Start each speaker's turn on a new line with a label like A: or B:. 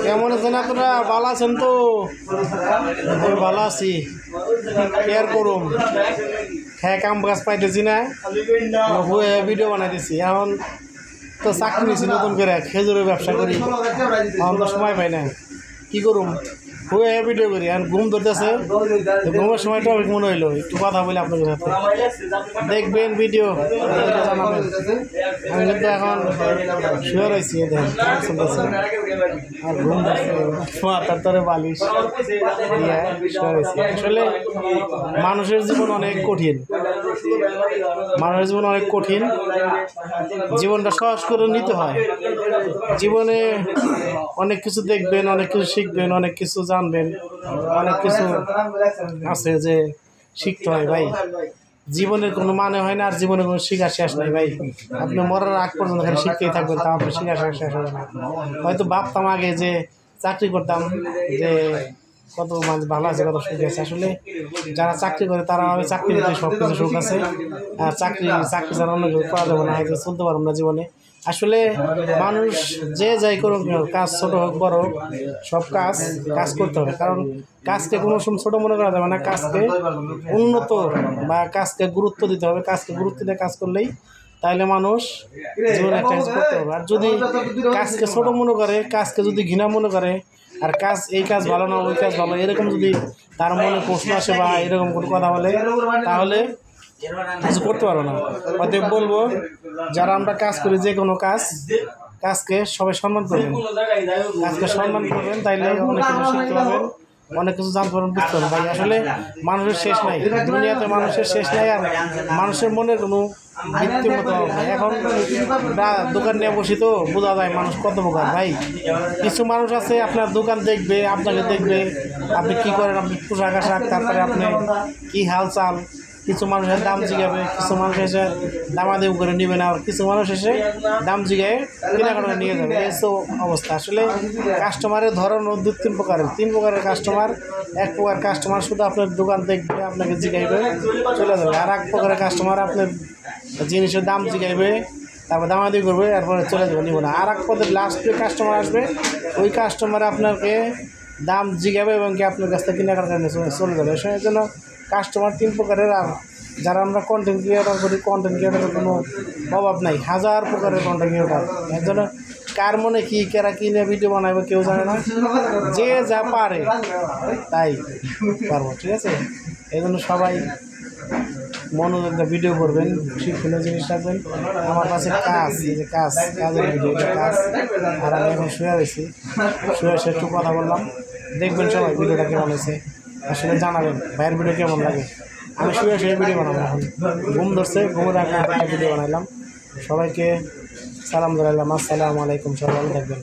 A: কেমন আছেন আপনারা? ভালো আছেন তো? আমি ভালো আছি। কেয়ার করুম হ্যাঁ, কাম কাজ পাইতেছি না, ভিডিও বানাইতেছি। এখন তো চাকরি নিয়েছি নতুন করে, খেজুরের ব্যবসা করি। এখন তো সময় পাই না, কি করুম, ভিডিও করি। এখন ঘুম ধরতেছে, ঘুমের সময় টপিক মনে হইলো একটু কথা বলি আপনাদের সাথে। দেখবেন ভিডিও, জানাবেন। আমি কিন্তু এখন শুয়ে রয়েছি, আর ঘুম ধরছে, মাথার তরে বালিশ দিয়ে শুয়ে রয়েছি। আসলে মানুষের জীবন অনেক কঠিন, মানুষের জীবন অনেক কঠিন। জীবনটা সহজ করে নিতে হয়। জীবনে অনেক কিছু দেখবেন, অনেক কিছু শিখবেন, অনেক কিছু জানবেন, অনেক কিছু আছে যে শিখতে হয় ভাই। জীবনের কোনো মানে হয় না, আর জীবনের কোনো শিক্ষা শেষ নাই ভাই। আপনি মরার আগ পর্যন্ত খালি শিখতেই থাকবেন, তা আপনার শিক্ষা শেষ হবে না। হয়তো ভাবতাম আগে যে চাকরি করতাম, যে কত মানুষ ভালো আছে, কত সুখ আছে। আসলে যারা চাকরি করে তারা ভাবে চাকরিতে সব কিছু সুখ আছে, আর চাকরি ছাড়া অন্য কিছু করা যাবে না, হয়তো চলতে পারবো না জীবনে। আসলে মানুষ যে যাই করুক, কাজ ছোট হোক বড় হোক, সব কাজ করতে হবে। কারণ কাজকে কোনো সময় ছোটো মনে করা যাবে না। কাজকে উন্নত বা কাজকে গুরুত্ব দিতে হবে। কাজকে গুরুত্ব দিয়ে কাজ করলেই তাইলে মানুষ জীবনে একটা কিছু করতে হবে। আর যদি কাজকে ছোটো মনে করে, কাজকে যদি ঘৃণা মনে করে, আর এই কাজ ভালো না, ওই কাজ ভালো, এরকম যদি তার মনে প্রশ্ন আসে বা এরকম কোনো কথা বলে, তাহলে কিছু করতে পারবো না। অতএব বলবো, যারা আমরা কাজ করি, যে কোনো কাজকে সবাই সম্মান করবেন, কাজকে সম্মান করবেন, তাইলে অনেক কিছু শিখতে পারবেন, অনেক কিছু জানতে পারবেন, বুঝতে পারবেন ভাই। আসলে মানুষের শেষ নাই, দুনিয়াতে মানুষের শেষ নাই, আর মানুষের মনের কোনো ভিত্তিমতো নাই। এখন দোকান নিয়ে বসি তো বোঝা যায় মানুষ কত প্রকার ভাই। কিছু মানুষ আছে আপনার দোকান দেখবে, আপনাকে দেখবে, আপনি কি করেন, আপনি পোশাক আশাক, তারপরে আপনি কি হাল চাল। কিছু মানুষের দাম জিগাবে, কিছু মানুষ এসে দামাদামি করে নেবে না, আর কিছু মানুষ এসে দাম জিগায় কেনাকাটা নিয়ে যাবে। এই তো অবস্থা। আসলে কাস্টমারের ধরন তিন প্রকারের কাস্টমার। এক প্রকার কাস্টমার শুধু আপনার দোকান দেখবে, আপনাকে জিগাইবে, চলে যাবে। আর এক প্রকারের কাস্টমার আপনার জিনিসের দাম জিগাইবে, তারপর দামাদামি করবে, এরপরে চলে যাবে, নিব না। আর এক পদের লাস্টে কাস্টমার আসবে, ওই কাস্টমার আপনাকে দাম জিগাবে এবং কি আপনার কাছ থেকে কেনাকাটা নিয়ে চলে যাবে। সেই জন্য কাস্টমার তিন প্রকারের। আর যারা আমরা কন্টেন্ট ক্রিয়েটর করি, কন্টেন্ট ক্রিয়েটরের কোনো অভাব নাই, হাজার প্রকারের কন্টেন্ট ক্রিয়েটর। এর জন্য কার মনে কি কেরা কি নিয়ে ভিডিও বানাবে কেউ জানে না, যে যা পারে তাই পারবো, ঠিক আছে? এই জন্য সবাই মনোযোগ ভিডিও করবেন, শিক্ষণীয় জিনিস রাখবেন। আমার কাছে কাজের ভিডিও, কাজ। আর আমি এখন শুয়ে রয়েছি, শুয়ে এসে একটু কথা বললাম। দেখবেন সবাই ভিডিওটা কেমন হয়েছে, আসলে জানাবেন ভাইয়ের ভিডিও কেমন লাগে। আমি শুয়ে ভিডিও বানাবো, এখন ঘুম ধরছে, ঘুমের আগে একটা ভিডিও বানাইলাম। সবাইকে সালাম জানাইলাম, আসসালামু আলাইকুম, সবাই ভালো থাকবেন।